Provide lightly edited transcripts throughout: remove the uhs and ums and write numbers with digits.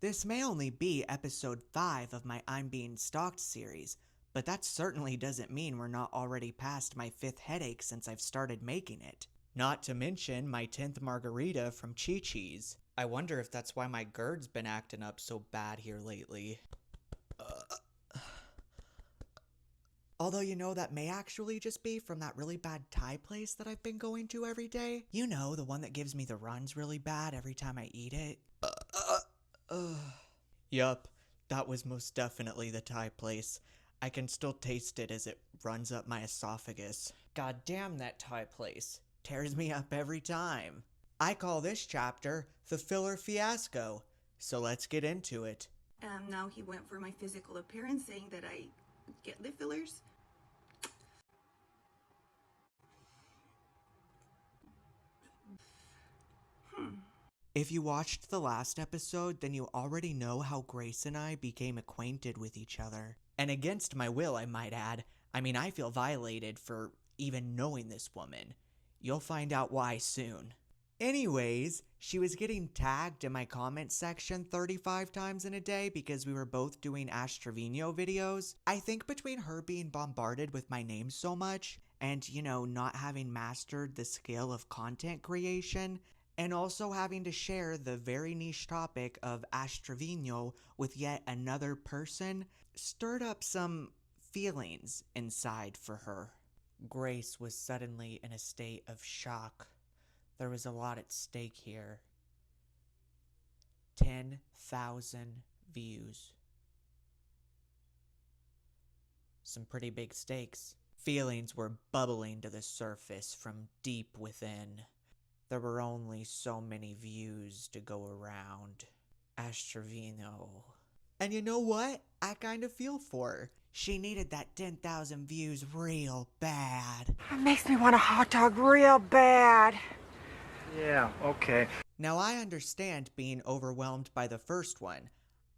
This may only be episode 5 of my I'm Being Stalked series, but that certainly doesn't mean we're not already past my 5th headache since I've started making it. Not to mention my 10th margarita from Chi-Chi's. I wonder if that's why my GERD's been acting up so bad here lately. Although, that may actually just be from that really bad Thai place that I've been going to every day. You know, the one that gives me the runs really bad every time I eat it. Yup, that was most definitely the Thai place. I can still taste it as it runs up my esophagus. God damn that Thai place. Tears me up every time. I call this chapter the filler fiasco. So let's get into it. Now he went for my physical appearance, saying that I get lip fillers. If you watched the last episode, then you already know how Grace and I became acquainted with each other. And against my will, I might add. I feel violated for even knowing this woman. You'll find out why soon. Anyways, she was getting tagged in my comment section 35 times in a day because we were both doing Ash Trevino videos. I think between her being bombarded with my name so much and, not having mastered the skill of content creation, and also having to share the very niche topic of Ash Trevino with yet another person, stirred up some feelings inside for her. Grace was suddenly in a state of shock. There was a lot at stake here. 10,000 views. Some pretty big stakes. Feelings were bubbling to the surface from deep within. There were only so many views to go around. Ash Trevino. And you know what? I kind of feel for her. She needed that 10,000 views real bad. It makes me want a hot dog real bad. Yeah, okay. Now I understand being overwhelmed by the first one.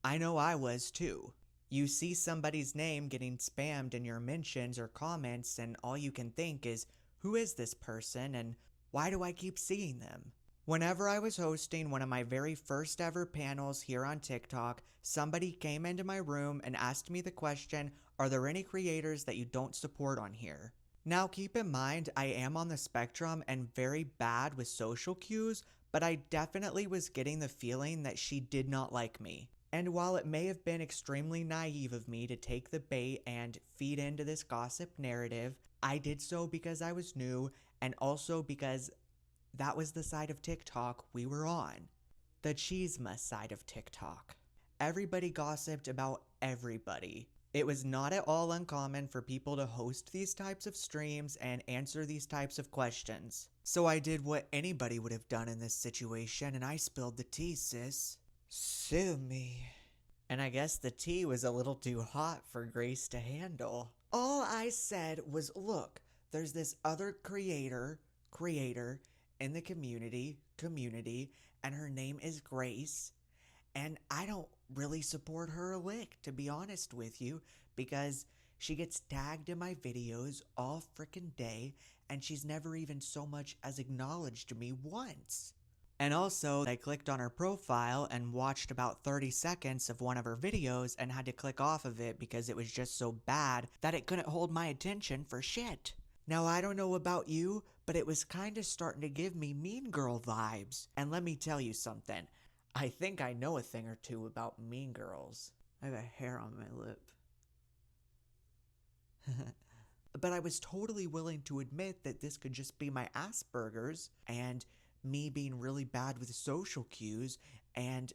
I know I was too. You see somebody's name getting spammed in your mentions or comments and all you can think is, who is this person and why do I keep seeing them? Whenever I was hosting one of my very first ever panels here on TikTok, somebody came into my room and asked me the question, are there any creators that you don't support on here? Now keep in mind, I am on the spectrum and very bad with social cues, but I definitely was getting the feeling that she did not like me. And while it may have been extremely naive of me to take the bait and feed into this gossip narrative, I did so because I was new and also because that was the side of TikTok we were on. The Cheesema side of TikTok. Everybody gossiped about everybody. It was not at all uncommon for people to host these types of streams and answer these types of questions. So I did what anybody would have done in this situation and I spilled the tea, sis. Sue me. And I guess the tea was a little too hot for Grace to handle. All I said was, look, there's this other creator in the community, and her name is Grace, and I don't really support her a lick, to be honest with you, because she gets tagged in my videos all frickin' day, and she's never even so much as acknowledged me once. And also, I clicked on her profile and watched about 30 seconds of one of her videos and had to click off of it because it was just so bad that it couldn't hold my attention for shit. Now, I don't know about you, but it was kind of starting to give me Mean Girl vibes. And let me tell you something. I think I know a thing or two about Mean Girls. I have a hair on my lip. But I was totally willing to admit that this could just be my Asperger's and me being really bad with social cues and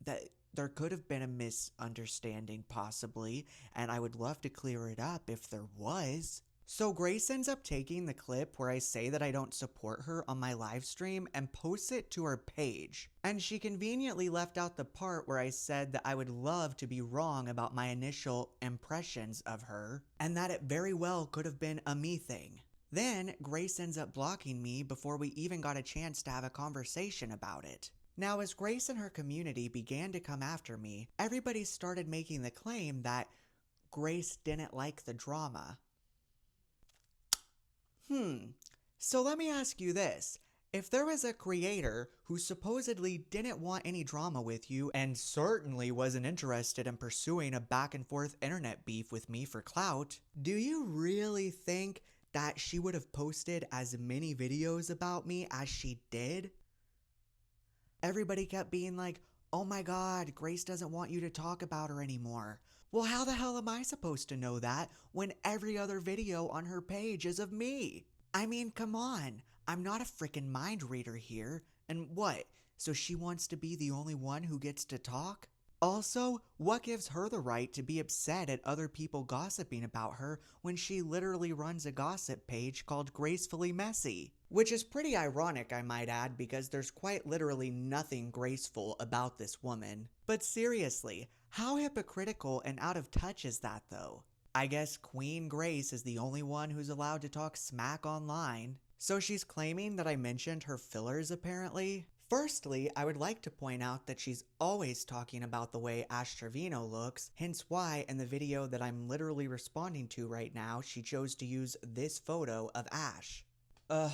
that there could have been a misunderstanding possibly, and I would love to clear it up if there was. So Grace ends up taking the clip where I say that I don't support her on my live stream and posts it to her page. And she conveniently left out the part where I said that I would love to be wrong about my initial impressions of her, and that it very well could have been a me thing. Then Grace ends up blocking me before we even got a chance to have a conversation about it. Now, as Grace and her community began to come after me, everybody started making the claim that Grace didn't like the drama. So let me ask you this. If there was a creator who supposedly didn't want any drama with you and certainly wasn't interested in pursuing a back and forth internet beef with me for clout, do you really think that she would have posted as many videos about me as she did? Everybody kept being like, oh my god, Grace doesn't want you to talk about her anymore. Well, how the hell am I supposed to know that when every other video on her page is of me? I mean, come on. I'm not a freaking mind reader here. And what? So she wants to be the only one who gets to talk? Also, what gives her the right to be upset at other people gossiping about her when she literally runs a gossip page called Gracefully Messy? Which is pretty ironic, I might add, because there's quite literally nothing graceful about this woman. But seriously, how hypocritical and out of touch is that though? I guess Queen Grace is the only one who's allowed to talk smack online. So she's claiming that I mentioned her fillers apparently. Firstly, I would like to point out that she's always talking about the way Ash Trevino looks, hence why in the video that I'm literally responding to right now, she chose to use this photo of Ash. Ugh.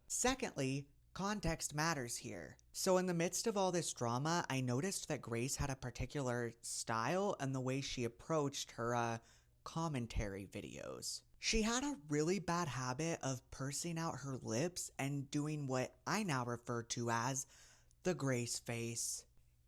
Secondly, context matters here. So in the midst of all this drama, I noticed that Grace had a particular style and the way she approached her commentary videos. She had a really bad habit of pursing out her lips and doing what I now refer to as the Grace face.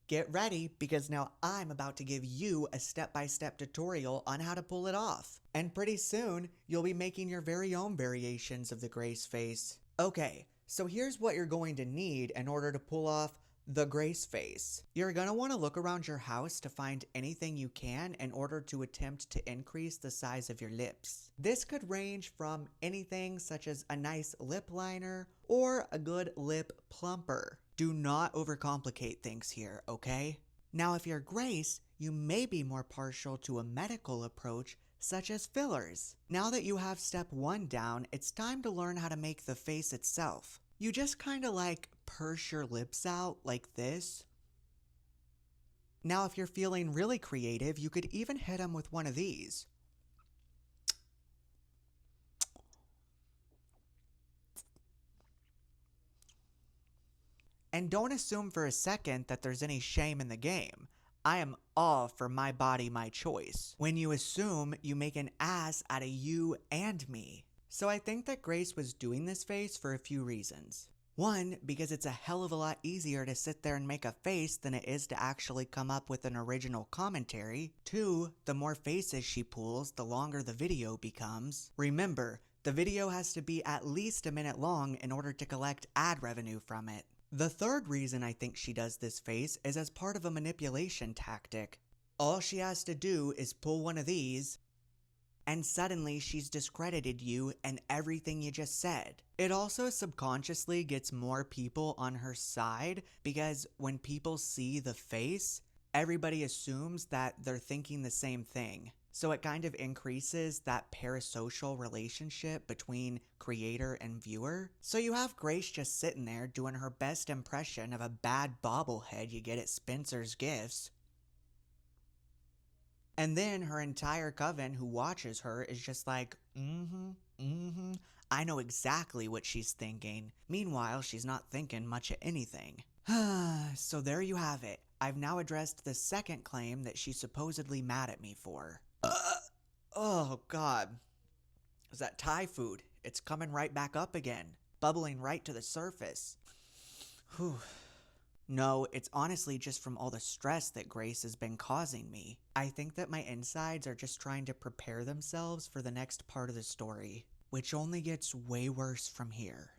Get ready, because now I'm about to give you a step-by-step tutorial on how to pull it off. And pretty soon, you'll be making your very own variations of the Grace face. Okay, so here's what you're going to need in order to pull off the Grace face. You're gonna want to look around your house to find anything you can in order to attempt to increase the size of your lips. This could range from anything such as a nice lip liner or a good lip plumper. Do not overcomplicate things here, okay? Now, if you're Grace, you may be more partial to a medical approach such as fillers. Now that you have step 1 down, it's time to learn how to make the face itself. You just kind of like purse your lips out like this. Now, if you're feeling really creative, you could even hit them with one of these. And don't assume for a second that there's any shame in the game. I am all for my body, my choice. When you assume, you make an ass out of you and me. So I think that Grace was doing this face for a few reasons. One, because it's a hell of a lot easier to sit there and make a face than it is to actually come up with an original commentary. Two, the more faces she pulls, the longer the video becomes. Remember, the video has to be at least a minute long in order to collect ad revenue from it. The third reason I think she does this face is as part of a manipulation tactic. All she has to do is pull one of these, and suddenly she's discredited you and everything you just said. It also subconsciously gets more people on her side because when people see the face, everybody assumes that they're thinking the same thing. So it kind of increases that parasocial relationship between creator and viewer. So you have Grace just sitting there doing her best impression of a bad bobblehead you get at Spencer's Gifts. And then her entire coven who watches her is just like, I know exactly what she's thinking. Meanwhile, she's not thinking much of anything. So there you have it. I've now addressed the second claim that she's supposedly mad at me for. Oh god. Is that Thai food? It's coming right back up again. Bubbling right to the surface. Whew. No, it's honestly just from all the stress that Grace has been causing me. I think that my insides are just trying to prepare themselves for the next part of the story, which only gets way worse from here.